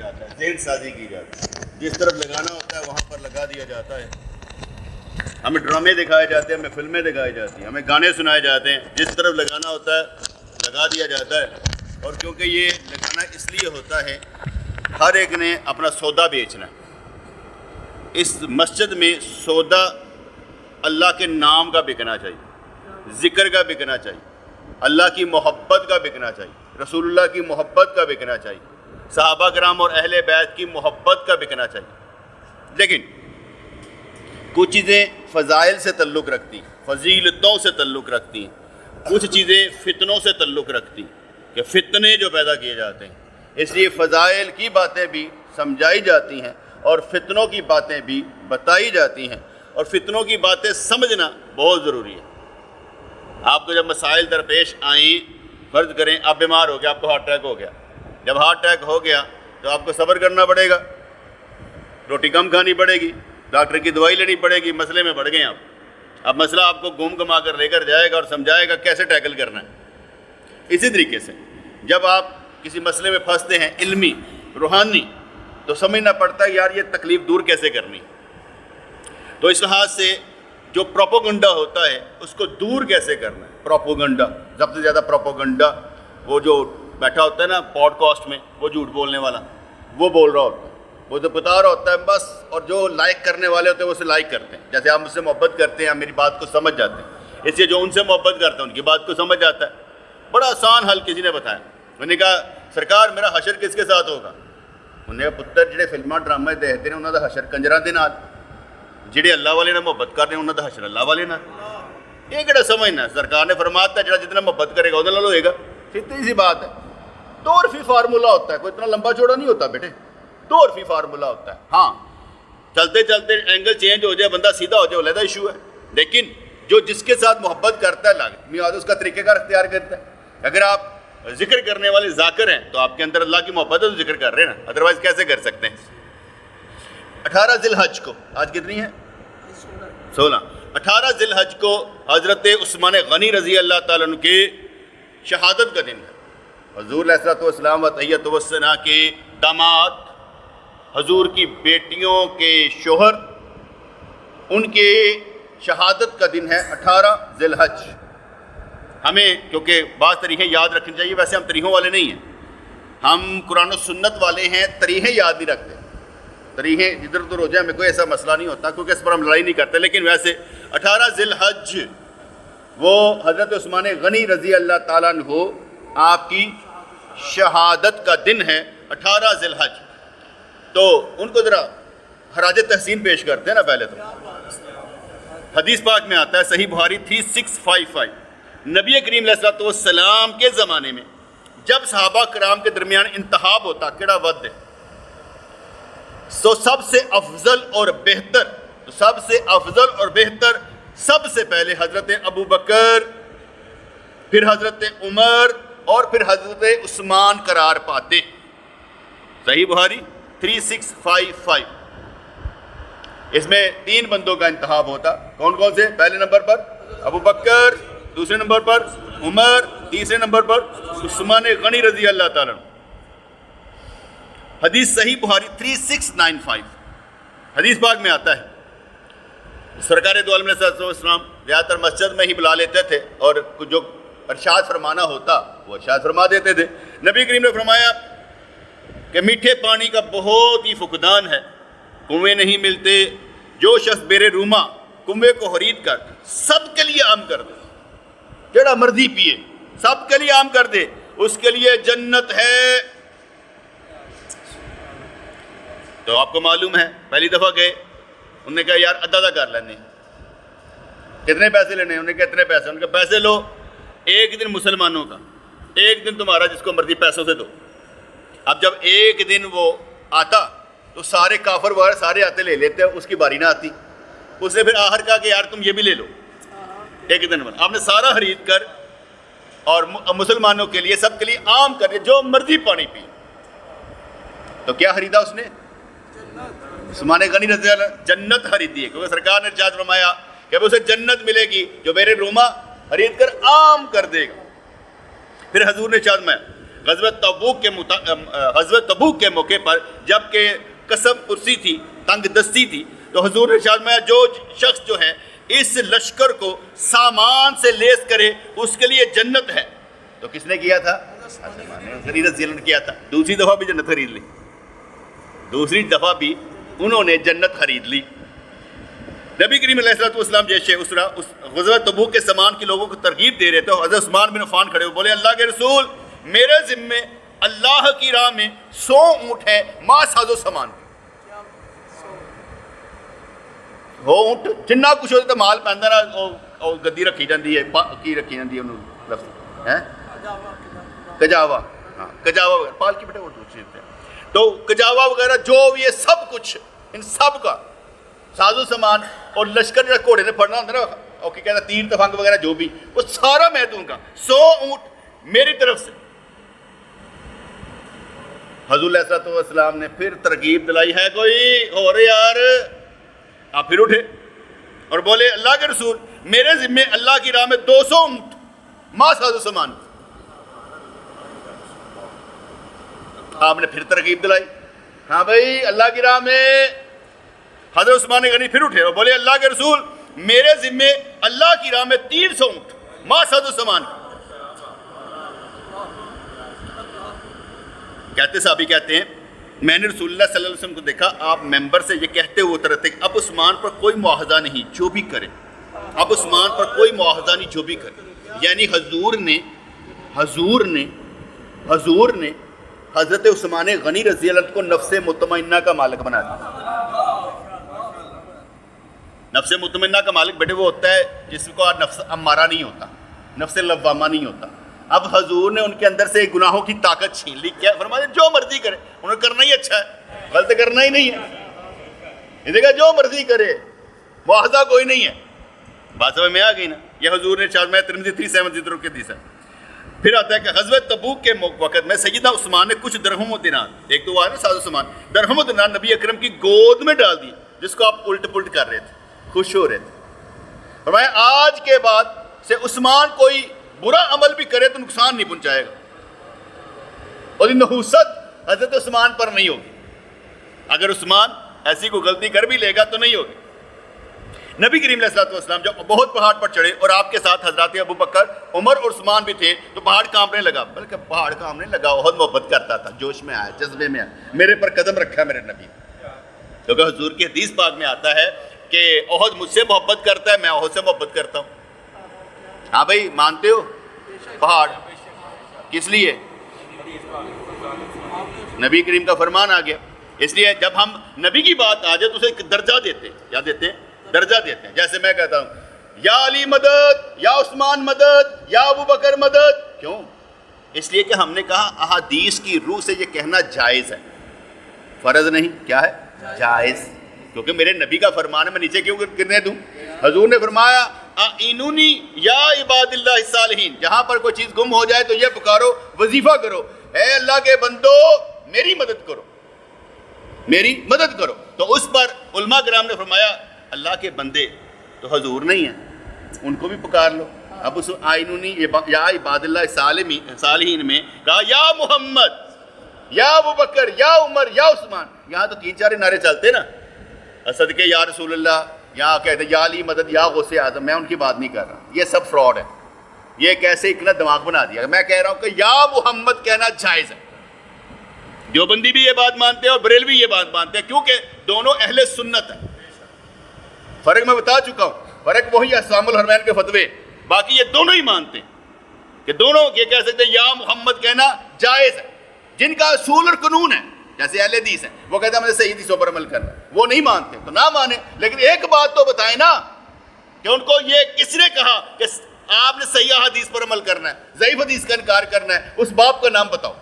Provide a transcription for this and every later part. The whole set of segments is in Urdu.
جاتا ہے، ذہن سازی کی جاتی ہے، جس طرف لگانا ہوتا ہے وہاں پر لگا دیا جاتا ہے. ہمیں ڈرامے دکھائے جاتے ہیں، ہمیں فلمیں دکھائی جاتی ہیں، ہمیں گانے سنائے جاتے ہیں، جس طرف لگانا ہوتا ہے لگا دیا جاتا ہے. اور کیونکہ یہ لگانا اس لیے ہوتا ہے ہر ایک نے اپنا سودا بیچنا ہے. اس مسجد میں سودا اللہ کے نام کا بکنا چاہیے، ذکر کا بکنا چاہیے، اللہ کی محبت کا بکنا چاہیے، رسول اللہ کی محبت کا بکنا چاہیے، صحابہ کرام اور اہل بیت کی محبت کا بکنا چاہیے. لیکن کچھ چیزیں فضائل سے تعلق رکھتی ہیں، فضیلتوں سے تعلق رکھتی ہیں، کچھ چیزیں فتنوں سے تعلق رکھتی ہیں کہ فتنے جو پیدا کیے جاتے ہیں. اس لیے فضائل کی باتیں بھی سمجھائی جاتی ہیں اور فتنوں کی باتیں بھی بتائی جاتی ہیں، اور فتنوں کی باتیں سمجھنا بہت ضروری ہے. آپ کو جب مسائل درپیش آئیں، فرض کریں آپ بیمار ہو گیا، آپ کو ہارٹ اٹیک ہو گیا. جب ہارٹ اٹیک ہو گیا تو آپ کو صبر کرنا پڑے گا، روٹی کم کھانی پڑے گی، ڈاکٹر کی دوائی لینی پڑے گی. مسئلے میں پڑ گئے آپ. اب مسئلہ آپ کو گم گما کر لے کر جائے گا اور سمجھائے گا کیسے ٹیکل کرنا ہے. اسی طریقے سے جب آپ کسی مسئلے میں پھنستے ہیں علمی روحانی، تو سمجھنا پڑتا ہے یار یہ تکلیف دور کیسے کرنی. تو اس لحاظ سے جو پروپوگنڈا ہوتا ہے اس کو دور کیسے کرنا ہے. پروپوگنڈا، سب سے زیادہ پروپوگنڈا وہ جو بیٹھا ہوتا ہے نا پوڈ کاسٹ میں، وہ جھوٹ بولنے والا، وہ بول رہا ہوتا ہے، وہ تو بتا رہا ہوتا ہے بس. اور جو لائک کرنے والے ہوتے ہیں وہ اسے لائک کرتے ہیں. جیسے آپ مجھ سے محبت کرتے ہیں، آپ میری بات کو سمجھ جاتے ہیں، اس لیے جو ان سے محبت کرتے ہیں ان کی بات کو سمجھ جاتا ہے. بڑا آسان حل کسی نے بتایا. انہوں نے کہا سرکار میرا حشر کس کے ساتھ ہوگا؟ انہوں نے کہا پتر جڑے فلماں ڈرامے دیکھتے ہیں انہوں دا حشر کنجراں دے نال، جڑے اللہ والے نال محبت کر رہے ہیں انہوں دا حشر اللہ والے نال. یہ کہڑا سمجھنا؟ سرکار نے فرمایا تھا جڑا جتنا محبت کرے گا ادھر نال ہوئے گا. سیدھی سی بات ہے. 2 عرفی فارمولہ ہوتا ہے، کوئی اتنا لمبا چوڑا نہیں ہوتا بیٹے. 2 عرفی فارمولہ ہوتا ہے. ہاں چلتے چلتے اینگل چینج ہو جائے، بندہ سیدھا ہو جائے، علیحدہ ایشو ہے. لیکن جو جس کے ساتھ محبت کرتا ہے میاں اس کا طریقہ کار اختیار کرتا ہے. اگر آپ ذکر کرنے والے ذاکر ہیں تو آپ کے اندر اللہ کی محبت ہے تو ذکر کر رہے ہیں نا، ادروائز کیسے کر سکتے ہیں. 18 ذی الحج کو، آج کتنی ہے؟ 16. 18 ذی الحج کو حضرت عثمان غنی رضی اللہ تعالیٰ عنہ کے شہادت کا دن ہے. حضور علیہ السلام و تحیۃ و ثنا کے داماد، حضور کی بیٹیوں کے شوہر، ان کے شہادت کا دن ہے 18 ذی الحج. ہمیں کیونکہ بعض تاریخیں یاد رکھنی چاہیے، ویسے ہم تاریخوں والے نہیں ہیں، ہم قرآن و سنت والے ہیں، تاریخیں یاد نہیں رکھتے. تاریخیں ادھر ادھر ہو جائے ہمیں کوئی ایسا مسئلہ نہیں ہوتا کیونکہ اس پر ہم لڑائی نہیں کرتے. لیکن ویسے 18 ذی الحج وہ حضرت عثمان غنی رضی اللہ تعالیٰ عنہ آپ کی شہادت کا دن ہے 18 ذی الحج. تو ان کو ذرا خراج تحسین پیش کرتے ہیں نا. پہلے تو حدیث پاک میں آتا ہے صحیح بخاری 3655، نبی کریم علیہ السلام کے زمانے میں جب صحابہ کرام کے درمیان انتخاب ہوتا کیڑا ود ہے، تو سب سے افضل اور بہتر سب سے پہلے حضرت ابو بکر، پھر حضرت عمر اور پھر حضرت عثمان قرار پاتے. صحیح بخاری 3655. اس میں 3 بندوں کا انتخاب ہوتا. کون کون سے؟ پہلے نمبر پر ابو بکر، دوسرے نمبر پر عمر، تیسرے نمبر پر عثمان غنی رضی اللہ تعالیٰ. حدیث صحیح بخاری 3695. حدیث پاک میں آتا ہے سرکار دو عالم علیہ السلام زیادہ تر مسجد میں ہی بلا لیتے تھے اور جو ارشاد فرمانا ہوتا وہ ارشاد فرما دیتے تھے. نبی کریم نے فرمایا کہ میٹھے پانی کا بہت ہی فقدان ہے، کنویں نہیں ملتے، جو شخص بیر روما کنویں کو خرید کر سب کے لیے عام کر دے، جڑا مرضی پیے سب کے لیے عام کر دے، اس کے لیے جنت ہے. تو آپ کو معلوم ہے پہلی دفعہ گئے، انہوں نے کہا یار آدھا کر لینے. کتنے پیسے لینے؟ انہوں نے کہا اتنے پیسے. ان کے پیسے لو، ایک دن مسلمانوں کا، ایک دن تمہارا، جس کو مرضی پیسوں سے دو. اب جب ایک دن وہ آتا تو سارے کافر وغیرہ سارے آتے لے لیتے، اس کی باری نہ آتی. اس نے پھر آخر کہا کہ یار تم یہ بھی لے لو. ایک دن آپ نے سارا خرید کر اور مسلمانوں کے لیے سب کے لیے عام کر دیا، جو مرضی پانی پی. تو کیا خریدا اس نے؟ عثمان غنی رضی اللہ جنت خریدی ہے، کیونکہ سرکار نے ارشاد فرمایا کہ اسے جنت ملے گی جو بیر روما خرید کر عام کر دے گا. پھر حضور نے ارشاد فرمایا غزوہ تبوک کے موقع پر جب کہ قسم پرسی تھی، تنگ دستی تھی، تو حضور نے ارشاد فرمایا جو شخص جو ہے اس لشکر کو سامان سے لیس کرے اس کے لیے جنت ہے۔ تو کس نے کیا تھا؟ خرید رضی اللہ نے کیا تھا۔ دوسری دفعہ بھی جنت خرید لی، دوسری دفعہ بھی انہوں نے جنت خرید لی۔ نبی کریم علیہ الصلوۃ والسلام جیسے اس غزوہ تبوک کے سامان کے لوگوں کو ترغیب دے رہے تھے، حضرت عثمان بن عفان کھڑے ہوئے بولے اللہ کے رسول میرے ذمے اللہ کی راہ میں 100 اونٹ ہے ما ساز و سامان، وہ اونٹ جنہ کچھ ہوتا ہے مال پہنتا نا، اور گدی رکھی جاتی ہے، کی رکھی جاتی ہے انہوں لفظ ہے کجاوا، ہاں کجاوا وغیرہ پال کی بیٹے وہ تو کجاوا وغیرہ جو بھی ہے سب کچھ ان سب کا ساز و سامان اور لشکر جو گھوڑے نے پڑھنا ہوتا ہے نا، اور کیا کہتا ہے تیر تفنگ وغیرہ جو بھی، وہ سارا میں دوں گا، 100 اونٹ میری طرف سے۔ حضور علیہ الصلوۃ والسلام نے پھر ترغیب دلائی ہے کوئی اور یار، آپ پھر اٹھے اور بولے اللہ کے رسول میرے ذمے اللہ کی راہ میں 200 اونٹ ما ساز و سامان۔ آپ نے پھر ترغیب دلائی، ہاں بھائی اللہ کی راہ میں۔ حضرت عثمان غنی پھر اٹھے اور بولے اللہ کے رسول میرے ذمے اللہ کی راہ میں 300 اونٹ ما ساز و سامان۔ کہتے صحابی کہتے ہیں میں نے رسول اللہ صلی اللہ علیہ وسلم کو دیکھا آپ ممبر سے یہ کہتے ہوئے اتر رہے تھے اب عثمان پر کوئی معاہدہ نہیں جو بھی کرے، اب عثمان پر کوئی معاہدہ نہیں جو بھی کرے، یعنی حضور نے حضرت عثمان غنی رضی اللہ عنہ کو نفس مطمئنہ کا مالک بنا دیا۔ نفس مطمئنہ کا مالک بیٹے وہ ہوتا ہے جس کو نفس امارہ نہیں ہوتا، نفس لوامہ نہیں ہوتا۔ اب حضور نے ان کے اندر سے گناہوں کی طاقت چھین لی، کیا فرمایا جو مرضی کرے، انہوں نے کرنا ہی اچھا ہے، غلط کرنا ہی نہیں ہے، یہ دیکھا جو مرضی کرے معاہدہ کوئی نہیں ہے۔ بات سمجھ میں آ گئی نا، یہ حضور نے شاید میں ترمذی 370 کے حدیث ہے۔ پھر آتا ہے کہ غزوہ تبوک کے وقت میں سیدنا عثمان نے کچھ درہم و دینار، ایک تو آیا نا ساز و سامان، درہم و دینار نبی اکرم کی گود میں ڈال دی جس کو آپ الٹ پلٹ کر رہے تھے، خوش ہو رہے تھے۔ فرمایا آج کے بعد سے عثمان کوئی برا عمل بھی کرے تو نقصان نہیں پہنچائے گا، اور یہ نحوست حضرت عثمان پر نہیں ہوگی، اگر عثمان ایسی کوئی غلطی کر بھی لے گا تو نہیں ہوگی۔ نبی کریم علیہ الصلوۃ والسلام جب بہت پہاڑ پر چڑھے اور آپ کے ساتھ حضرات ابو بکر عمر اور عثمان بھی تھے تو پہاڑ کانپنے لگا، بلکہ پہاڑ کانپنے لگا، بہت محبت کرتا تھا، جوش میں آیا، جذبے میں آیا، میرے پر قدم رکھا میرے نبی، کیونکہ حضور کی حدیث پاک میں آتا ہے کہ احد مجھ سے محبت کرتا ہے، میں احد سے محبت کرتا ہوں۔ ہاں بھائی مانتے ہو؟ پہاڑ کس لیے؟ نبی کریم کا فرمان آ گیا، اس لیے جب ہم نبی کی بات آ جائے تو اسے ایک درجہ دیتے ہیں، کیا دیتے ہیں؟ درجہ دیتے ہیں۔ جیسے میں کہتا ہوں یا علی مدد، یا عثمان مدد، یا ابو بکر مدد، کیوں؟ اس لیے کہ ہم نے کہا احادیث کی روح سے یہ کہنا جائز ہے، فرض نہیں، کیا ہے؟ جائز، کیونکہ میرے نبی کا فرمان ہے، میں نیچے کیوں گرنے دوں؟ حضور نے فرمایا اعینونی یا عباد اللہ الصالحین، جہاں پر کوئی چیز گم ہو جائے تو یہ پکارو، وظیفہ کرو، اے اللہ کے بندو میری مدد کرو، میری مدد کرو۔ تو اس پر علماء کرام نے فرمایا اللہ کے بندے تو حضور نہیں ہیں، ان کو بھی پکار لو۔ اب اس آئینونی یا عباد اللہ صالحین میں کہا یا محمد، یا ابو بکر، یا عمر، یا عثمان، یہاں تو 3-4 نعرے چلتے نا، صدقے یا رسول اللہ، یہاں کہتے یا علی مدد، یا غوث اعظم، میں ان کی بات نہیں کر رہا، یہ سب فراڈ ہے، یہ کیسے اتنا دماغ بنا دیا۔ میں کہہ رہا ہوں کہ یا محمد کہنا جائز ہے، دیوبندی بھی یہ بات مانتے ہیں اور بریلوی بھی یہ بات مانتے ہیں، کیونکہ دونوں اہل سنت ہیں۔ فرق میں بتا چکا ہوں، فرق وہی ہے اسلام الحرمین کے فتوے، باقی یہ دونوں ہی مانتے ہیں کہ دونوں یہ کہہ سکتے ہیں یا محمد کہنا جائز ہے۔ جن کا اصول اور قانون ہے جیسے اہل حدیث ہیں وہ کہتے ہیں ہمیں صحیح حدیثوں پر عمل کرنا ہے، وہ نہیں مانتے تو نہ مانے، لیکن ایک بات تو بتائیں نا کہ ان کو یہ کس نے کہا کہ آپ نے صحیح حدیث پر عمل کرنا ہے، ضعیف حدیث کا انکار کرنا ہے، اس باب کا نام بتاؤ،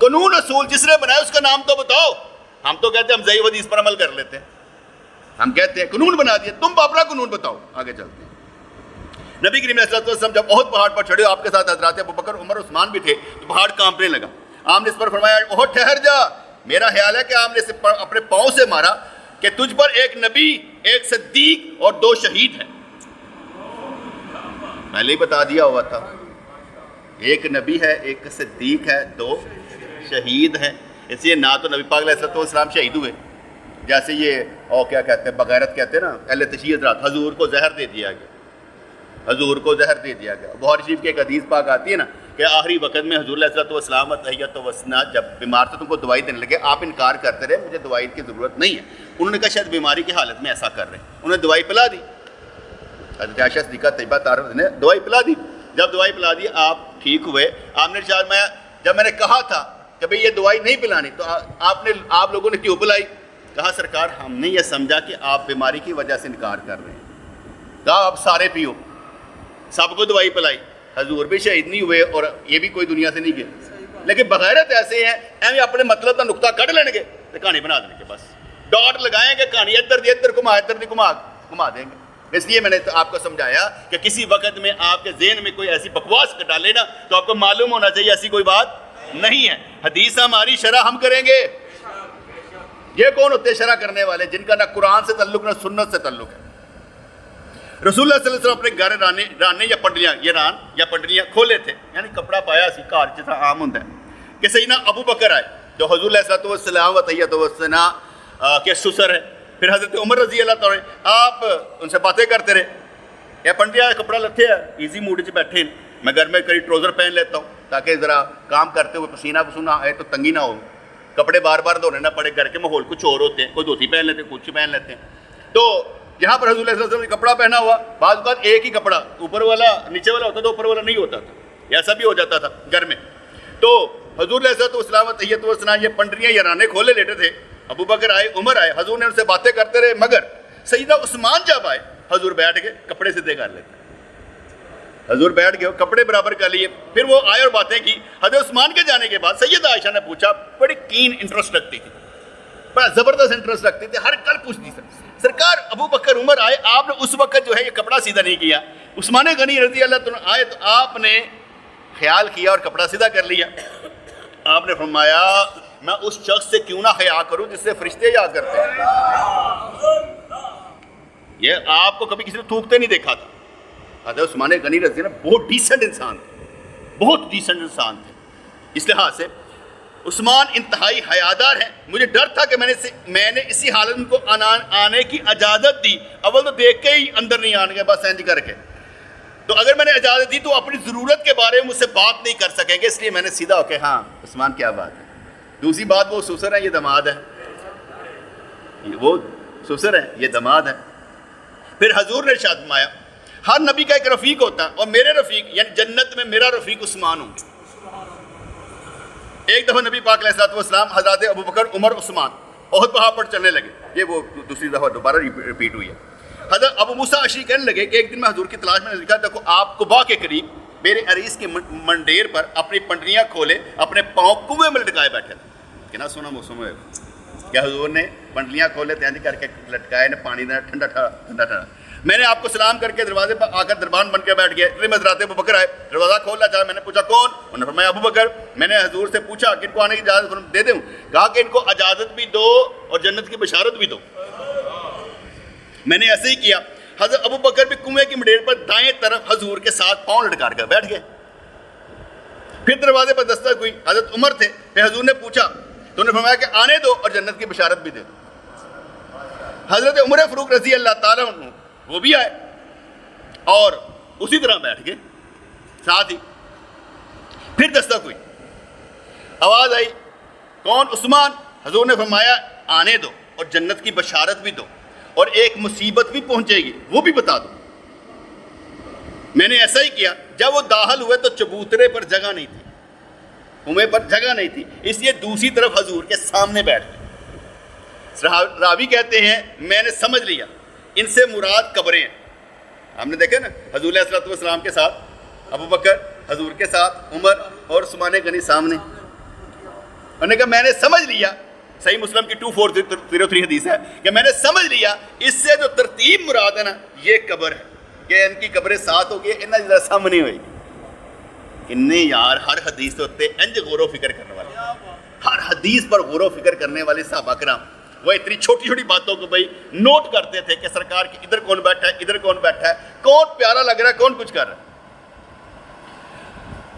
قانون اصول جس نے بنایا اس کا نام تو بتاؤ۔ ہم تو کہتے ہیں ہم ضعیف حدیث پر عمل کر لیتے ہیں، ہم کہتے ہیں قانون بنا دیا، تم اپنا قانون بتاؤ۔ آگے چلتے ہیں۔ نبی کریم علیہ الصلوۃ والسلام جب احد پہاڑ پر چڑھے، آپ کے ساتھ حضرات ابو بکر عمر عثمان بھی تھے، تو پہاڑ کانپنے لگا۔ آپ نے اس پر فرمایا احد ٹھہر جا، میرا خیال ہے کہ آپ نے اپنے پاؤں سے مارا کہ تجھ پر ایک نبی، ایک صدیق اور 2 شہید ہیں۔ پہلے ہی بتا دیا ہوا تھا، ایک نبی ہے، ایک صدیق ہے، 2 شہید ہیں. اس لیے نہ تو نبی پاک علیہ السلام شہید ہوئے، جیسے یہ اور کیا کہتے ہیں بغیرت کہتے ہیں نا اہل تشیع حضرات، حضور کو زہر دے دیا گیا، حضور کو زہر دے دیا گیا. بخاری شریف کی ایک حدیث پاک آتی ہے نا کہ آخری وقت میں حضور علیہ السلام تحیت و وسنا جب بیمار تھے تم کو دوائی دینے لگے، آپ انکار کرتے رہے مجھے دوائی کی ضرورت نہیں ہے. انہوں نے کہا شاید بیماری کی حالت میں ایسا کر رہے ہیں، انہوں نے دوائی پلا دی. حضرت عائشہ صدیقہ طیبہ طاہرہ نے دوائی پلا دی. جب دوائی پلا دی آپ ٹھیک ہوئے، آپ نے ارشاد فرمایا جب میں نے کہا تھا کہ بھئی یہ دوائی نہیں پلانی تو آپ لوگوں نے کیوں پلائی؟ کہا سرکار ہم نے یہ سمجھا کہ آپ بیماری کی وجہ سے انکار کر رہے ہیں. کہا آپ سارے پیو، سب کو دوائی پلائی. حضور بھی شہید نہیں ہوئے اور یہ بھی کوئی دنیا سے نہیں گئے. لیکن بغیرت ایسے ہیں ایویں اپنے مطلب کا نقطہ کٹ لیں گے تو کہانی بنا دیں گے، بس ڈاٹ لگائیں گے، کہانی ادھر دی ادھر گھما، ادھر دی گھما دیں گے. اس لیے میں نے آپ کو سمجھایا کہ کسی وقت میں آپ کے ذہن میں کوئی ایسی بکواس ڈالے نا تو آپ کو معلوم ہونا چاہیے ایسی کوئی بات نہیں ہے. حدیث ہماری، شرح ہم کریں گے. یہ کون ہوتے شرح کرنے والے جن کا نہ قرآن سے تعلق نہ سنت سے تعلق ہے؟ رسول اللہ صلی اللہ علیہ وسلم اپنے گھر رانے یا پنڈلیاں، یہ ران یا پنڈلیاں کھولے تھے، یعنی کپڑا پایا سی گھر جس طرح عام ہوتا ہے کہ سیدنا ابو بکر آئے جو حضور علیہ السلام و تحیت و ثنا کے سسر ہے. پھر حضرت عمر رضی اللہ تعالیٰ آپ ان سے باتیں کرتے رہے. یہ پنڈیا کپڑا لتے ہے ایزی موڈ سے بیٹھے، میں گھر میں کئی ٹروزر پہن لیتا ہوں تاکہ ذرا کام کرتے ہوئے پسینہ پسینہ آئے تو تنگی نہ ہو، کپڑے بار بار دھونے نہ پڑے. گھر کے ماحول کچھ اور ہوتے ہیں، کوئی دھوتی پہن لیتے ہیں، کچھ پہن لیتے ہیں. تو یہاں پر حضور علیہ وسلم نے کپڑا پہنا ہوا، بعض اوقات ایک ہی کپڑا اوپر والا نیچے والا ہوتا تھا، اوپر والا نہیں ہوتا تھا، ایسا بھی ہو جاتا تھا گھر میں. تو حضور علیہ السلام تحیت و ثنا یہ پنڈریاں یا رانے کھولے لیٹے تھے. ابو بکر آئے، عمر آئے، حضور نے ان سے باتیں کرتے رہے. مگر سیدنا عثمان جب آئے حضور بیٹھ گئے، کپڑے سیدھے کر لیتے. حضور بیٹھ گئے، کپڑے برابر کر لیے. پھر وہ آئے اور باتیں کی. حضرت عثمان کے جانے کے بعد سیدہ عائشہ نے پوچھا، بڑی کین انٹرسٹ رکھتی تھی، بڑا زبردست انٹرسٹ رکھتی تھی، ہر کل پوچھتی تھی سرکار ابو بکر عمر آئے، آپ نے اس وقت جو ہے یہ کپڑا سیدھا نہیں کیا. عثمان غنی رضی اللہ عنہ آئے تو آپ نے خیال کیا اور کپڑا سیدھا کر لیا. آپ نے فرمایا میں اس شخص سے کیوں نہ حیا کروں جس سے فرشتے یاد کرتے ہیں. یہ آپ کو کبھی کسی نے تھوکتے نہیں دیکھا تھا. حضرت عثمان غنی رضی اللہ بہت ڈیسنٹ انسان تھے، بہت ڈیسنٹ انسان تھے. اس لحاظ سے عثمان انتہائی حیادار ہیں. مجھے ڈر تھا کہ میں نے اسی حالت ان کو آنے کی اجازت دی. اول تو دیکھ کے ہی اندر نہیں آنے گے، بس اینج کر کے. تو اگر میں نے اجازت دی تو اپنی ضرورت کے بارے میں مجھ سے بات نہیں کر سکیں گے، اس لیے میں نے سیدھا ہو کے ہاں عثمان کیا بات ہے. دوسری بات وہ سسر ہیں، یہ دماد ہے، وہ سسر ہیں، یہ دماد ہے. پھر حضور نے ارشاد فرمایا ہر نبی کا ایک رفیق ہوتا ہے اور میرے رفیق یعنی جنت میں میرا رفیق عثمان ہوں گے. ایک دفعہ نبی پاک علیہ السلام حضرات ابو بکر عمر عثمان احد پہاڑ پر چلنے لگے. یہ وہ دوسری دفعہ دوبارہ ریپیٹ ہوئی ہے. حضرت ابو موسیٰ اشعری کہنے لگے کہ ایک دن میں حضور کی تلاش میں لکھا دیکھو آپ قباء کے قریب میرے عریس کے منڈیر پر اپنی پنڈریاں کھولے اپنے پاؤں کنویں میں لٹکائے بیٹھے تھے. کتنا سونا موسم ہے کہ حضور نے پنڈلیاں کھولے تینج کر کے لٹکائے نے پانی دینا ٹھنڈا ٹھنڈا. میں نے آپ کو سلام کر کے دروازے پر آ کر دربان بن کے بیٹھ گئے. پھر حضرات ابو بکر آئے، دروازہ کھولنا چاہا. میں نے پوچھا کون؟ انہوں نے فرمایا ابو بکر. میں نے حضور سے پوچھا کہ ان کو آنے کی اجازت دے دوں؟ کہا کہ ان کو اجازت بھی دو اور جنت کی بشارت بھی دو. میں نے ایسے ہی کیا. حضرت ابو بکر بھی کنویں کی منڈیر پر دائیں طرف حضور کے ساتھ پاؤں لٹکا کر بیٹھ گئے. پھر دروازے پر دستک ہوئی، حضرت عمر تھے. پھر حضور نے پوچھا تو انہوں نے فرمایا کہ آنے دو اور جنت کی بشارت بھی دے دو. حضرت عمر فاروق رضی اللہ تعالیٰ عنہ وہ بھی آئے اور اسی طرح بیٹھ گئے ساتھ ہی. پھر دستک ہوئی، آواز آئی کون؟ عثمان. حضور نے فرمایا آنے دو اور جنت کی بشارت بھی دو اور ایک مصیبت بھی پہنچے گی وہ بھی بتا دو. میں نے ایسا ہی کیا. جب وہ داخل ہوئے تو چبوترے پر جگہ نہیں تھی، کنویں پر جگہ نہیں تھی، اس لیے دوسری طرف حضور کے سامنے بیٹھ گئے. راوی کہتے ہیں میں نے سمجھ لیا ان سے مراد قبریں ہیں. ہم نے دیکھا نا حضور علیہ السلام کے ساتھ ابو بکر، حضور کے ساتھ عمر اور عثمان غنی سامنے. انہوں نے کہا میں نے سمجھ لیا، صحیح مسلم کی 2403 حدیث ہے کہ میں نے سمجھ لیا اس سے جو ترتیب مراد ہے نا یہ قبر ہے کہ ان کی قبریں ساتھ ہو گئی، انہیں جیسا سامنے ہوئے گی. انہیں یار ہر حدیث ہوتے انج غور و فکر کرنے والے، ہر حدیث پر غور و فکر کرنے والے صحابہ کرام وہ اتنی چھوٹی چھوٹی باتوں کو بھائی نوٹ کرتے تھے کہ سرکار کی ادھر کون بیٹھا ہے، ادھر کون بیٹھا ہے، کون پیارا لگ رہا ہے، کون کچھ کر رہا ہے.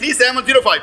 3705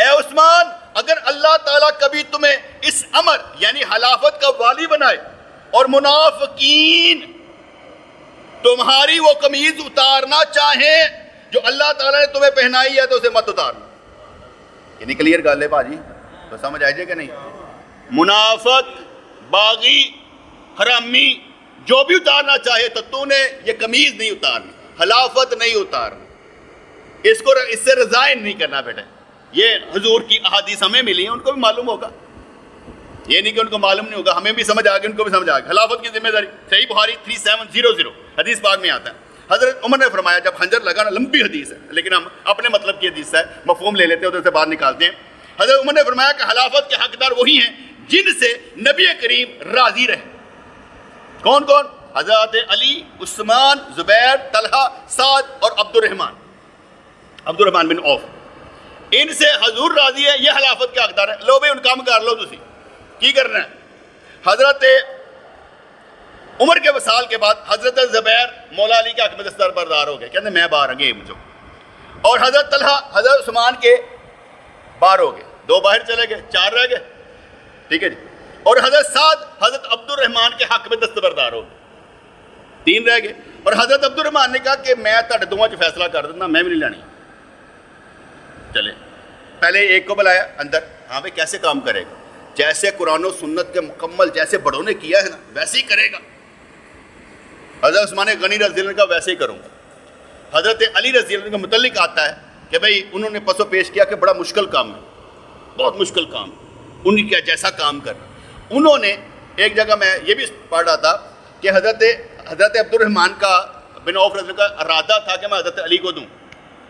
اے عثمان اگر اللہ تعالیٰ کبھی تمہیں اس امر یعنی خلافت کا والی بنائے اور منافقین تمہاری وہ قمیض اتارنا چاہیں جو اللہ تعالیٰ نے تمہیں پہنائی ہے تو اسے مت اتارنا. یعنی کلیئر گل ہے باجی, تو سمجھ آئی جائے کہ نہیں؟ منافق, باغی, حرامی جو بھی اتارنا چاہے تو نے یہ قمیض نہیں اتارنی, خلافت نہیں اتارنی, اس سے رضائن نہیں کرنا بیٹے. یہ حضور کی احادیث ہمیں ملی ہیں, ان کو بھی معلوم ہوگا, یہ نہیں کہ ان کو معلوم نہیں ہوگا, ہمیں بھی سمجھ آ گئی, ان کو بھی سمجھ آ گئی. خلافت کی ذمہ داری صحیح بخاری 3700 حدیث پاک میں آتا ہے. حضرت عمر نے فرمایا جب خنجر لگا نا, لمبی حدیث ہے لیکن ہم اپنے مطلب کی حدیث ہے, مفہوم لے لیتے ہیں ادھر سے باہر نکالتے ہیں. حضرت عمر نے فرمایا کہ خلافت کے حقدار وہی ہیں جن سے نبی کریم راضی رہے. کون کون؟ حضرت علی, عثمان, زبیر, طلحہ, سعد اور عبد الرحمن بن عوف. ان سے حضور راضی ہے, یہ خلافت کے حقدار ہے. لو بھائی ان کام کر لو, تسی کی کرنا ہے. حضرت عمر کے وصال کے بعد حضرت زبیر مولا علی کے حق میں دستبردار ہو گئے, کہتے میں باہر گئے مجھے, اور حضرت طلحہ حضرت عثمان کے باہر ہو گئے, 2 باہر چلے گئے, 4 رہ گئے, ٹھیک ہے جی. اور حضرت سعد حضرت عبد الرحمن کے حق میں دستبردار ہو گئے, 3 رہ گئے. اور حضرت عبد الرحمن نے کہا کہ میں تہاڈے دوواں چ فیصلہ کر دینا, میں بھی نہیں لینی. چلے پہلے ایک کو بلایا اندر, ہاں بھائی کیسے کام کرے گا؟ جیسے قرآن و سنت کے مکمل جیسے بڑوں نے کیا ہے نا ویسے ہی کرے گا. حضرت عثمان غنی رضی اللہ عنہ کا ویسے ہی کروں گا. حضرت علی رضی اللہ عنہ کے متعلق آتا ہے کہ بھائی انہوں نے پس و پیش کیا کہ بڑا مشکل کام ہے, بہت مشکل کام, ان کیا جیسا کام کرنا. انہوں نے ایک جگہ میں یہ بھی پڑھ رہا تھا کہ حضرت عبد الرحمن کا بن عوف رضی اللہ عنہ کا ارادہ تھا کہ میں حضرت علی کو دوں.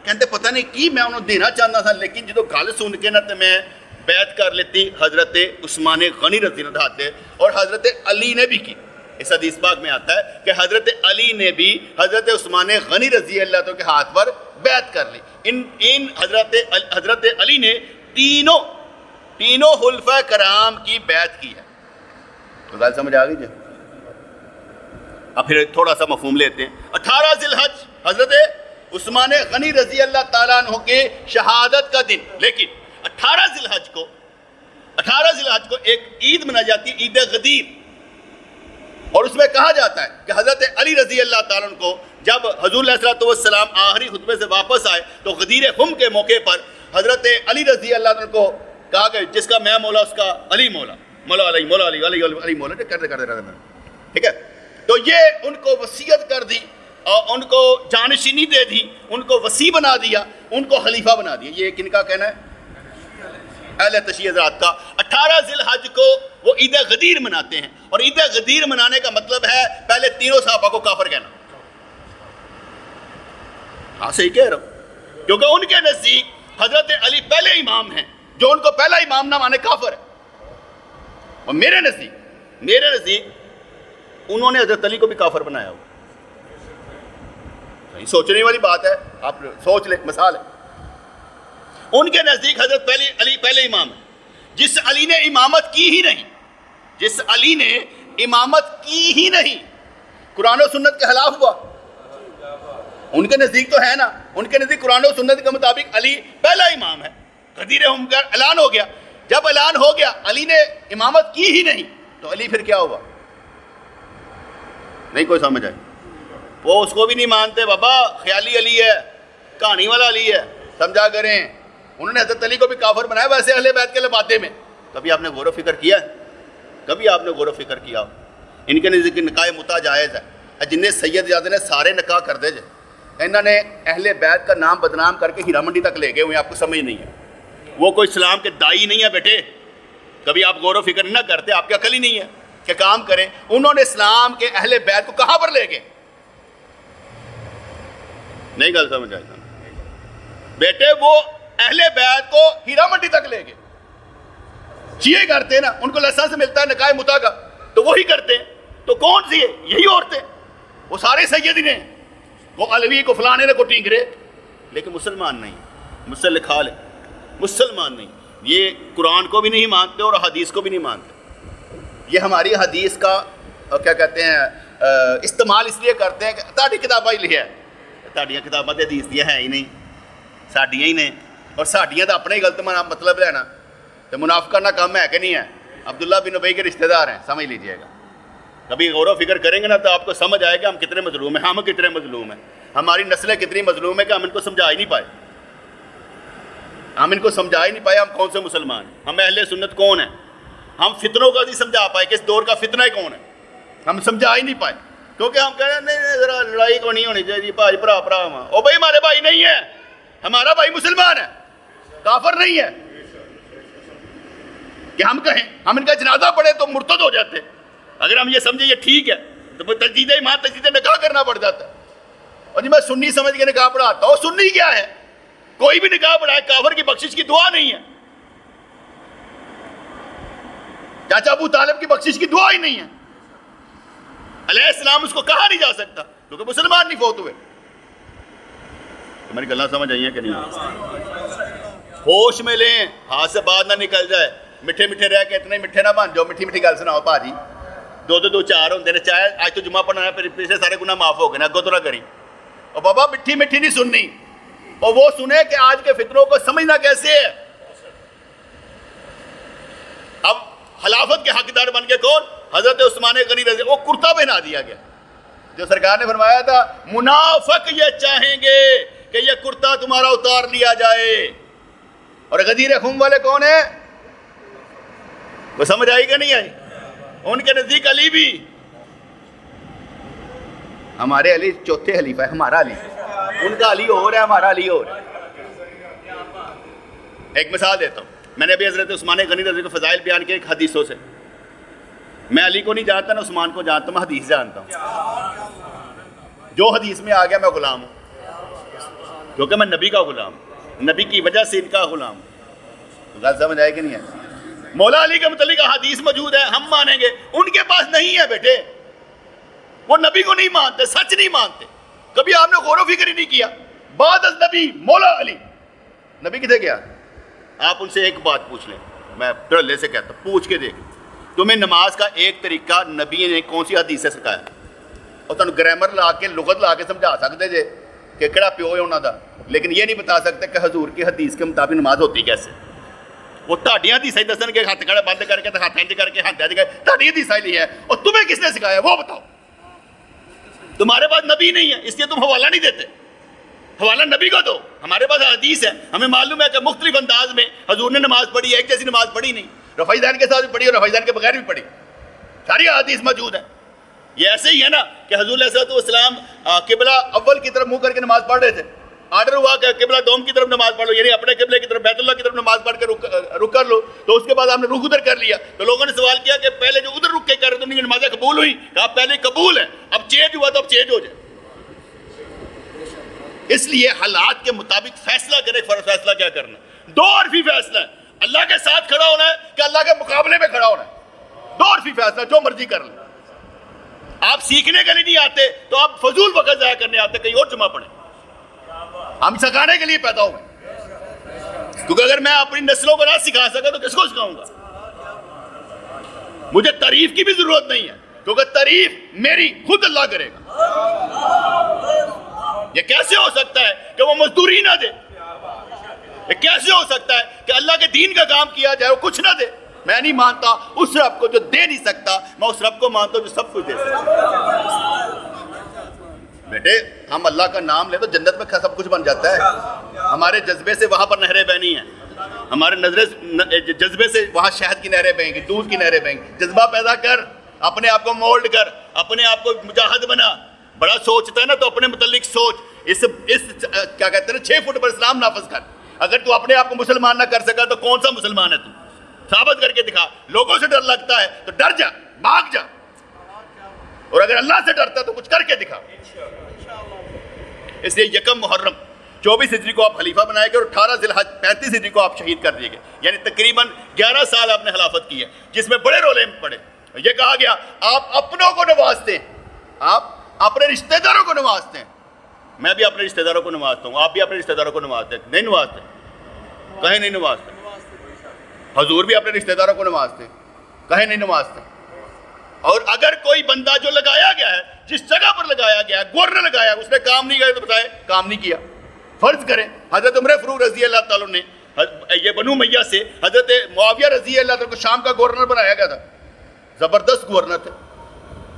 کہتے پتہ نہیں کی میں انہوں دینا چاہتا تھا, لیکن جدو گل سن کے نا تو میں بیعت کر لیتی حضرت عثمان غنی رضی اللہ عنہ. اور حضرت علی نے بھی کی, اس حدیث پاک میں آتا ہے کہ حضرت علی نے بھی حضرت عثمان غنی رضی اللہ عنہ کے ہاتھ پر بیعت کر لی. ان حضرت علی نے تینوں خلفاء کرام کی بیعت کی ہے. تو گل سمجھ آ گئی جی. اب پھر تھوڑا سا مفہوم لیتے ہیں. 18 ذی الحج حضرت عثمان غنی رضی اللہ تعالیٰ عنہ کے شہادت کا دن, لیکن 18 ذی الحج کو ایک عید منائی جاتی ہے, عید غدیر. اور اس میں کہا جاتا ہے کہ حضرت علی رضی اللہ تعالیٰ عنہ کو جب حضور علیہ الصلوۃ والسلام آخری خطبے سے واپس آئے تو غدیر خم کے موقع پر حضرت علی رضی اللہ عنہ کو کہا کہ جس کا میں مولا اس کا علی مولا, مولا علی مولا علی علی علی مولا, کرتے رہتے. ٹھیک ہے, تو یہ ان کو وصیت کر دی اور ان کو جانشینی دے دی, ان کو وصی بنا دیا, ان کو خلیفہ بنا دیا. یہ کن کا کہنا ہے؟ اہل تشیع حضرات کا. 18 ذی الحج کو وہ عید غدیر مناتے ہیں, اور عید غدیر منانے کا مطلب ہے پہلے تینوں صحابہ کو کافر کہنا. ہاں صحیح کہہ رہا ہوں, کیونکہ ان کے نزدیک حضرت علی پہلے امام ہیں, جو ان کو پہلا امام نہ مانے کافر ہے. اور میرے نزدیک انہوں نے حضرت علی کو بھی کافر بنایا ہو. سوچنے والی بات ہے, آپ سوچ لیں, مثال ہے. ان کے نزدیک حضرت علی پہلے امام ہے. جس علی نے امامت کی ہی نہیں قرآن و سنت کے خلاف ہوا. ان کے نزدیک تو ہے نا, ان کے نزدیک قرآن و سنت کے مطابق علی پہلا امام ہے. غدیر خم کا اعلان ہو گیا, جب اعلان ہو گیا علی نے امامت کی ہی نہیں تو علی پھر کیا ہوا؟ نہیں کوئی سمجھ آئی؟ وہ اس کو بھی نہیں مانتے, بابا خیالی علی ہے, کہانی والا علی ہے, سمجھا کریں. انہوں نے حضرت علی کو بھی کافر بنایا ویسے اہل بیت کے لبادے میں. کبھی آپ نے غور و فکر کیا ان کے نزدیک نکاح متع جائز ہے. جن سید زیادہ نے سارے نکاح کر دے جائے, انہوں نے اہل بیت کا نام بدنام کر کے ہیرا منڈی تک لے گئے ہوئے. آپ کو سمجھ نہیں ہے, وہ کوئی اسلام کے دائی نہیں ہے بیٹے. کبھی آپ غور و فکر نہ کرتے, آپ کی عقل ہی نہیں ہے کہ کام کریں. انہوں نے اسلام کے اہل بیت کو کہاں پر لے گئے؟ نہیں گل سمجھ آئی بیٹے, وہ اہل بیت کو ہیرا منڈی تک لے گئے. شیعہ کرتے ہیں نا, ان کو لائسنس ملتا ہے نکاح متع کا تو وہی کرتے ہیں. تو کون سی ہے؟ یہی عورتیں. وہ سارے سید نے, وہ علوی کو فلانے نے کو ٹینگرے, لیکن مسلمان نہیں. مجھ سے لکھا لے, مسلمان نہیں. یہ قرآن کو بھی نہیں مانتے اور حدیث کو بھی نہیں مانتے. یہ ہماری حدیث کا کیا کہتے ہیں استعمال اس لیے کرتے ہیں کہ تاڑی کتابیں ہی لکھا ہے, تاڑیاں کتابیں حدیث دیا ہے ہی نہیں, ساڈیاں ہی نے. اور ساڈیاں تو اپنے ہی غلط مطلب لینا تو منافقانہ کام ہے کہ نہیں ہے. عبداللہ بن ابی کے رشتہ دار ہیں, سمجھ لیجئے گا. کبھی غور و فکر کریں گے نا تو آپ کو سمجھ آئے گا ہم کتنے مظلوم ہیں, ہم کتنے مظلوم ہیں, ہماری نسلیں کتنی مظلوم ہیں کہ ہم ان کو سمجھا ہی نہیں پائے. ہم ان کو سمجھا ہی نہیں پائے ہم کون سے مسلمان ہیں, ہم اہل سنت کون ہیں. ہم فتنوں کا نہیں سمجھا پائے کہ اس دور کا فتنہ کون ہے, ہم سمجھا ہی نہیں پائے. کیونکہ ہم کہہ رہے ہیں نہیں ذرا لڑائی کو نہیں ہونی چاہیے, بھائی بھرا ہاں, او بھائی ہمارے بھائی نہیں ہے, ہمارا بھائی مسلمان ہے, کافر نہیں ہے. کہ ہم کہیں ہم ان کا جنازہ پڑھے تو مرتد ہو جاتے. اگر ہم یہ سمجھے یہ ٹھیک ہے تو تجدید ایمان تجدید نکاح کرنا پڑ جاتا ہے. اور جی میں سنی سمجھ کے نکاح پڑھاتا ہوں, سنی کیا ہے, کوئی بھی نکاح پڑھائے کافر کی بخشش کی دعا نہیں ہے. چاچا ابو طالب کی بخشش کی دعا ہی نہیں ہے. علیہ السلام اس کو کہا نہیں جا سکتا کیونکہ مسلمان نہیں فوت ہوئے. ہماری گلیں سمجھ آئی ہیں کہ نہیں؟ ہوش میں لیں, ہاتھ سے بات نہ نکل جائے. میٹھے میٹھے رہ کے اتنے میٹھے نہ بن جاؤ. میٹھی میٹھی گل سناؤ پاجی, دو چار ہوتے ہیں, چاہے آج تو جمعہ پڑھنا ہے پھر پیچھے سارے گناہ معاف ہو گئے نا, اگوں تو نہ کری. اور بابا میٹھی میٹھی نہیں سننی, اور وہ سنے کہ آج کے فتنوں کو سمجھنا کیسے ہے. اب خلافت کے حقدار بن کے کون؟ حضرت عثمان غنی رضی, وہ کرتا پہنا دیا گیا. جو سرکار نے فرمایا تھا منافق یہ چاہیں گے کہ یہ کرتا تمہارا اتار لیا جائے. اور غدیر خم والے کون ہیں؟ وہ سمجھ آئی کہ نہیں آئی؟ ان کے نزدیک علی بھی, ہمارے علی چوتھے خلیفہ ہے, ہمارا علی, ان کا علی اور ہے, ہمارا علی اور ہے. ایک مثال دیتا ہوں, میں نے ابھی حضرت عثمان غنی رضی کے فضائل بیان کیے ایک حدیثوں سے. میں علی کو نہیں جانتا نہ عثمان کو جانتا, میں حدیث جانتا ہوں. جو حدیث میں آ گیا میں غلام ہوں, کیونکہ میں نبی کا غلام ہوں, نبی کی وجہ سے ان کا غلام ہوں. بات سمجھ آئے کہ نہیں ہے؟ مولا علی کے متعلق حدیث موجود ہے, ہم مانیں گے, ان کے پاس نہیں ہے بیٹے. وہ نبی کو نہیں مانتے, سچ نہیں مانتے. کبھی آپ نے غور و فکر ہی نہیں کیا. بعد از نبی مولا علی, نبی کدھر گیا؟ آپ ان سے ایک بات پوچھ لیں, میں ڈرلے سے کہتا ہوں, پوچھ کے دیکھ, تمہیں نماز کا ایک طریقہ نبی نے کون سی حدیث سے سکھایا؟ اور تمہیں گرامر لا کے لغت لا کے سمجھا سکتے جے کہ کہڑا پیو ہے انہوں دا, لیکن یہ نہیں بتا سکتے کہ حضور کی حدیث کے مطابق نماز ہوتی کیسے. وہ تاڑیاں دی صحیح دسن کے ہاتھ کھڑے بند کر کے ہاتھ انج کر کے ہاتھ دے تاڑیاں دی صحیح ہے, اور تمہیں کس نے سکھایا وہ بتاؤ. تمہارے پاس نبی نہیں ہے اس لیے تم حوالہ نہیں دیتے, حوالہ نبی کو دو. ہمارے پاس حدیث ہے, ہمیں معلوم ہے کہ مختلف انداز میں حضور نے نماز پڑھی ہے, ایک جیسی نماز پڑھی نہیں. رفعی دین کے ساتھ بھی پڑھی اور رفعی دین کے بغیر بھی پڑھی, ساری حدیث موجود ہے. یہ ایسے ہی ہے نا کہ حضور علیہ السلام قبلہ اول کی طرف منہ کر کے نماز پڑھ رہے تھے, آرڈر ہوا کہ قبلہ دوم کی طرف نماز پڑھ لو, یعنی اپنے قبلے کی طرف بیت اللہ کی طرف نماز پڑھ کے رک کر لو. تو اس کے بعد آپ نے رخ ادھر کر لیا, تو لوگوں نے سوال کیا کہ پہلے جو ادھر رک کے کر رہے تھے نمازیں قبول ہوئی؟ کہا پہلے قبول ہے, اب چینج ہوا تو اب چینج ہو جائے. اس لیے حالات کے مطابق فیصلہ کرے. فیصلہ کیا کرنا؟ دو عرفی فیصلہ ہے, اللہ کے ساتھ کھڑا ہونا ہے کہ اللہ کے مقابلے میں کھڑا ہونا ہے. دو عرفی فیصلہ, جو مرضی کر لیں. آپ سیکھنے کے لیے نہیں آتے تو آپ فضول وقت ضائع کرنے آتے, کہیں اور جمعہ پڑھیں. ہم سکھانے کے لیے پیدا ہوئے, کیونکہ اگر میں اپنی نسلوں کو نہ سکھا سکا تو کس کو سکھاؤں گا؟ مجھے تعریف کی بھی ضرورت نہیں ہے, کیونکہ تعریف میری خود اللہ کرے گا. یہ کیسے ہو سکتا ہے کہ وہ مزدوری نہ دے؟ یہ کیسے ہو سکتا ہے کہ اللہ کے دین کا کام کیا جائے وہ کچھ نہ دے؟ میں نہیں مانتا اس رب کو جو دے نہیں سکتا, میں اس رب کو مانتا ہوں جو سب کچھ دے سکتا. بیٹے ہم اللہ کا نام لے تو جنت میں سب کچھ بن جاتا ہے. ہمارے جذبے سے وہاں پر نہریں بہنی ہیں, ہمارے جذبے سے وہاں شہد کی نہریں بہیں گی, دودھ کی نہریں بہیں گی. جذبہ پیدا کر, اپنے آپ کو مولڈ کر, اپنے آپ کو مجاہد بنا. بڑا سوچتا ہے نا تو اپنے متعلق سوچ. اس کیا کہتے ہیں 6 فٹ پر اسلام نافذ کر. اگر تو اپنے آپ کو مسلمان نہ کر سکا تو کون سا مسلمان ہے تو؟ ثابت کر کے دکھا. لوگوں سے ڈر لگتا ہے تو ڈر جا, بھاگ جا, اور اگر اللہ سے ڈرتا تو کچھ کر کے دکھا. اس لیے یکم محرم 24 ہجری کو آپ خلیفہ بنائے گئے اور 18 ذی الحج 35 ہجری کو آپ شہید کر دیے گئے. یعنی تقریباً 11 سال آپ نے خلافت کی ہے, جس میں بڑے رولے پڑے. یہ کہا گیا آپ اپنوں کو نوازتے ہیں, آپ اپنے رشتہ داروں کو نوازتے ہیں. میں بھی اپنے رشتہ داروں کو نوازتا ہوں, آپ بھی اپنے رشتہ داروں کو نوازتے ہیں. نہیں نوازتے؟ کہیں نہیں نوازتے. حضور بھی اپنے رشتہ داروں کو نوازتے ہیں, کہیں نہیں نوازتے. اور اگر کوئی بندہ جو لگایا گیا ہے, جس جگہ پر لگایا گیا ہے, گورنر لگایا, اس نے کام نہیں کیا تو بتائے کام نہیں کیا. فرض کریں حضرت عمر فاروق رضی اللہ تعالیٰ نے یہ بنو امیہ سے حضرت معاویہ رضی اللہ تعالیٰ کو شام کا گورنر بنایا گیا تھا، زبردست گورنر تھے،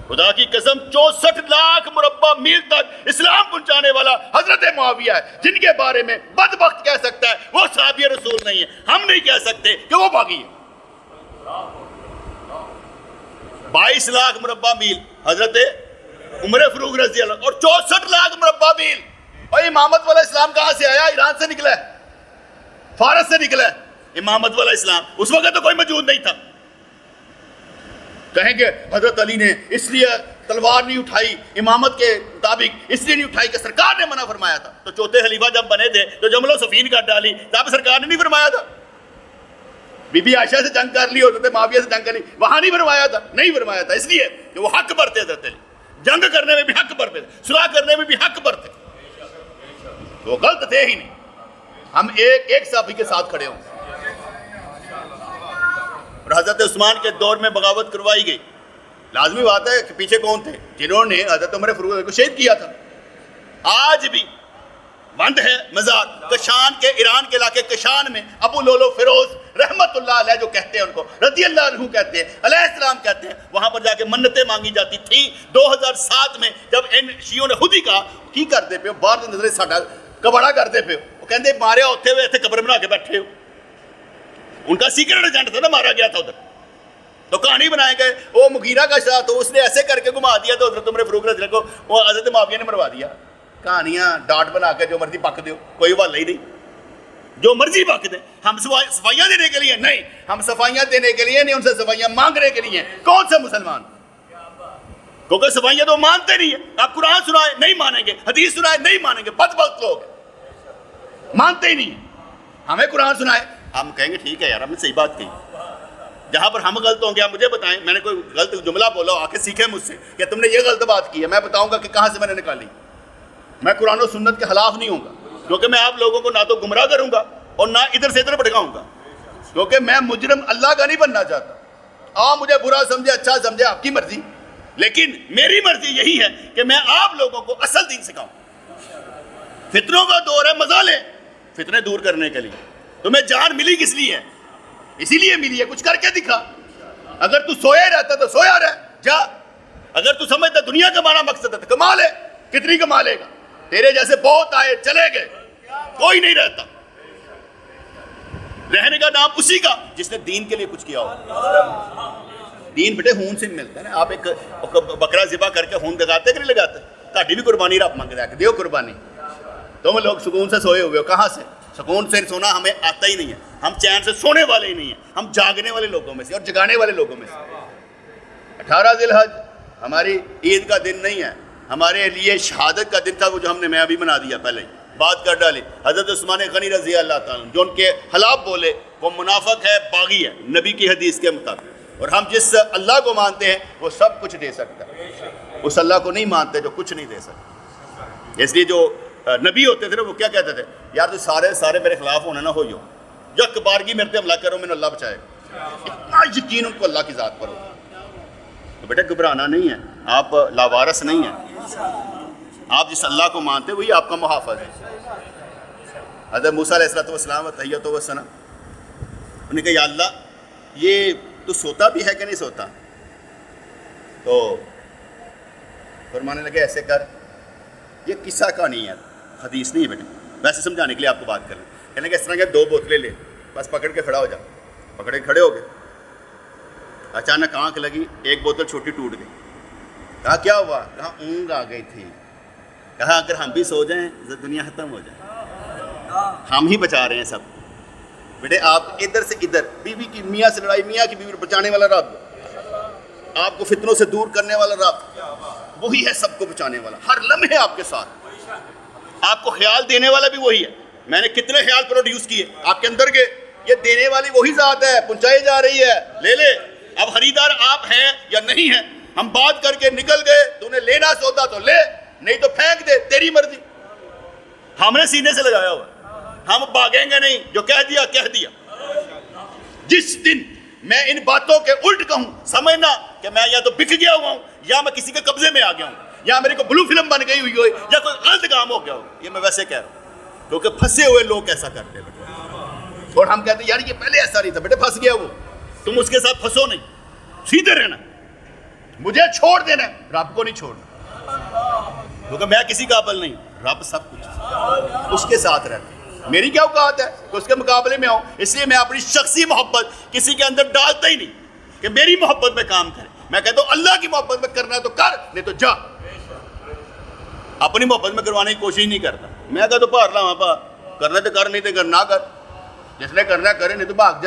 خدا کی قسم 64 لاکھ مربع میل تک اسلام پہنچانے والا حضرت معاویہ ہے، جن کے بارے میں بدبخت کہہ سکتا ہے وہ صحابی رسول نہیں ہے، ہم نہیں کہہ سکتے کہ وہ باغی ہے۔ 22 لاکھ مربع میل حضرت عمر فاروق رضی اللہ، اور 64 لاکھ مربع میل، اور امامت والا اسلام کہاں سے آیا؟ ایران سے نکلا ہے، فارس سے نکلا ہے امامت والا اسلام، اس وقت تو کوئی موجود نہیں تھا۔ کہیں گے حضرت علی نے اس لیے تلوار نہیں اٹھائی امامت کے مطابق، اس لیے نہیں اٹھائی کہ سرکار نے منع فرمایا تھا، تو چوتھے خلیفہ جب بنے تھے تو جمل و صفین کر ڈالی، تب سرکار نے نہیں فرمایا تھا؟ بی بی عائشہ سے جنگ کر لی، حضرت معاویہ سے جنگ کر لی، وہاں نہیں فرمایا تھا؟ نہیں فرمایا تھا، اس لیے کہ وہ حق پر تھے حضرت علی، جنگ کرنے میں بھی حق پر تھے، صلح کرنے میں بھی حق پر تھے، وہ غلط تھے ہی نہیں۔ ہم ایک صحابی کے ساتھ کھڑے ہوں، اور حضرت عثمان کے دور میں بغاوت کروائی گئی، لازمی بات ہے کہ پیچھے کون تھے؟ جنہوں نے حضرت عمر فاروق کو شہید کیا تھا۔ آج بھی بند ہے مزار کشان کے، ایران کے علاقے کشان میں ابو لولو فیروز رحمت اللہ علیہ جو کہتے ہیں، ان کو رضی اللہ عنہ کہتے ہیں، علیہ السلام کہتے ہیں، وہاں پر جا کے منتیں مانگی جاتی تھی۔ 2007 میں جب ان شیعوں نے خود ہی کہا کی کرتے پہ باہر نظر ساڈا کباڑا کرتے پہ، وہ کہتے مارے ہوتے ہوئے اتنے قبر بنا کے بیٹھے ہو، ان کا سیکرٹ ایجنٹ تھا نا، مارا گیا تھا ادھر، تو کہانی بنائے گئے، وہ مغیرہ کا شاہ تو اس نے ایسے کر کے گھما دیا تو حضرت عمر فاروق رضی اللہ کو وہ حضرت معاویہ نے مروا دیا۔ کہانیاں ڈاٹ بنا کے جو مرضی پک دیو، کوئی حوالہ ہی نہیں، جو مرضی پک دیں۔ ہم صفائیاں دینے کے لیے نہیں، ہم صفائیاں دینے کے لیے نہیں، ان سے صفائیاں مانگنے کے لیے۔ کون سے مسلمان؟ کیونکہ صفائیاں تو مانتے نہیں ہیں، آپ قرآن سنائے نہیں مانیں گے، حدیث سنائے نہیں مانیں گے، بدبخت لوگ مانتے ہی نہیں ہیں۔ ہمیں قرآن سنائے، ہم کہیں گے ٹھیک ہے یار، ہم نے صحیح بات کہی، جہاں پر ہم غلط ہوں گے آپ مجھے بتائیں، میں نے کوئی غلط جملہ بولا آ کے سیکھیں مجھ سے کہ تم نے یہ غلط بات کی ہے، میں بتاؤں گا کہ کہاں سے میں نے نکالی۔ میں قرآن و سنت کے خلاف نہیں ہوں گا، کیونکہ میں آپ لوگوں کو نہ تو گمراہ کروں گا اور نہ ادھر سے ادھر بھٹکاؤں گا، کیونکہ میں مجرم اللہ کا نہیں بننا چاہتا۔ آپ مجھے برا سمجھے اچھا سمجھے آپ کی مرضی، لیکن میری مرضی یہی ہے کہ میں آپ لوگوں کو اصل دین سکھاؤں۔ فتنوں کا دور ہے، مزہ لیں فتنے دور کرنے کے لیے۔ تمہیں جان ملی کس لیے؟ اسی لیے ملی ہے، کچھ کر کے دکھا۔ اگر تو سویا رہتا تو سویا رہ جا، اگر تو سمجھتا دنیا کمانا مقصد ہے تو کما لے، کتنی کما لے گا؟ تیرے جیسے بہت آئے چلے گئے، کوئی نہیں رہتا۔ رہنے کا نام اسی کا جس نے دین کے لیے کچھ کیا ہو۔ دین بیٹے خون سے ملتا ہے نا، آپ ایک بکرا ذبح کر کے خون لگاتے کہ نہیں لگاتے؟ تہاڈی بھی قربانی رب منگ رہا ہے کہ دیو قربانی۔ تم لوگ سکون سے سوئے ہوئے ہو، کہاں سے؟ سکون سے سونا ہمیں آتا ہی نہیں ہے، ہم چین سے سونے والے ہی نہیں ہیں، ہم جاگنے والے لوگوں میں سے اور جگانے والے لوگوں میں سے۔ 18 ذی الحج ہماری عید کا دن نہیں ہے، ہمارے لیے شہادت کا دن تھا، وہ جو ہم نے میں ابھی بنا دیا، پہلے بات کر ڈالی۔ حضرت عثمان غنی رضی اللہ تعالیٰ جو ان کے خلاف بولے وہ منافق ہے، باغی ہے نبی کی حدیث کے مطابق، اور ہم جس اللہ کو مانتے ہیں وہ سب کچھ دے سکتا ہے، اس اللہ کو نہیں مانتے جو کچھ نہیں دے سکتا۔ اس لیے جو نبی ہوتے تھے وہ کیا کہتے تھے؟ یار تو سارے میرے خلاف ہونے نہ ہو، جو کبارگی میرے حملہ کرو میں نے اللہ بچائے گا، اتنا یقین ان کو اللہ کی ذات پر ہو۔ تو بیٹے گھبرانا نہیں ہے، آپ لاوارث نہیں ہیں، آپ جس اللہ کو مانتے وہی آپ کا محافظ ہے۔ حضرت موسیٰ علیہ السلام تحیۃ و ثنا، انہوں نے کہا یا اللہ یہ تو سوتا بھی ہے کہ نہیں سوتا؟ تو فرمانے لگے ایسے کر، یہ قصہ کہانی ہے، حدیث نہیں ہے بیٹے، ویسے سمجھانے کے لیے آپ کو بات کر رہے ہیں۔ کہنے کہ اس طرح کے 2 بوتلیں لے، بس پکڑ کے کھڑا ہو جا، پکڑ کے کھڑے ہو گئے، اچانک آنکھ لگی، ایک بوتل چھوٹی ٹوٹ گئی۔ کہا کیا ہوا؟ کہا اونگ آ گئی تھی۔ کہا اگر ہم بھی سو جائیں دنیا ختم ہو جائے، ہم ہی بچا رہے ہیں سب۔ بیٹے آپ ادھر سے ادھر، بیوی کی میاں سے لڑائی، میاں کی بیوی بچانے والا رب، آپ کو فتنوں سے دور کرنے والا رب وہی ہے، سب کو بچانے والا، ہر لمحے آپ کے ساتھ، آپ کو خیال دینے والا بھی وہی ہے۔ میں نے کتنے خیال پروڈیوس کیے آپ کے اندر کے، یہ دینے والی وہی ذات ہے، پہنچائی جا رہی ہے، لے لے۔ اب خریدار آپ ہیں یا نہیں ہیں، ہم بات کر کے نکل گئے، تو نے لینا سودا تو لے، نہیں تو پھینک دے، تیری مرضی۔ ہم نے سینے سے لگایا ہوا، ہم بھاگیں گے نہیں، جو کہہ دیا کہہ دیا۔ جس دن میں ان باتوں کے الٹ کہوں، سمجھنا کہ میں یا تو بک گیا ہوا ہوں یا میں کسی کے قبضے میں آ گیا ہوں، یا میرے کو بلو فلم بن گئی ہوئی ہو، یا کوئی غلط کام ہو گیا ہو، یہ میں ویسے کہہ رہا ہوں۔ کیونکہ پھنسے ہوئے لوگ ایسا کرتے ہیں بیٹے. اور ہم کہتے ہیں یار یہ پہلے ایسا نہیں تھا بیٹے, پھنس گیا وہ, تم اس کے ساتھ پھنسو نہیں, سیدھے رہنا, مجھے چھوڑ دینا ہے, رب کو نہیں چھوڑنا, کیونکہ میں کسی قابل نہیں, رب سب کچھ, اس کے ساتھ رہتا. میری کیا اوقات ہے کہ اس کے مقابلے میں آؤں؟ اس لیے میں اپنی شخصی محبت کسی کے اندر ڈالتا ہی نہیں کہ میری محبت میں کام کرے. میں کہتا ہوں اللہ کی محبت میں کرنا ہے تو کر, نہیں تو جا. اپنی محبت میں کروانے کی کوشش نہیں کرتا. میں کہتا تو پار لا وہاں پار کرنا تو کر, نہیں تو کر نہ کر, جس نے کرنا کرے, نہیں تو بھاگ جا.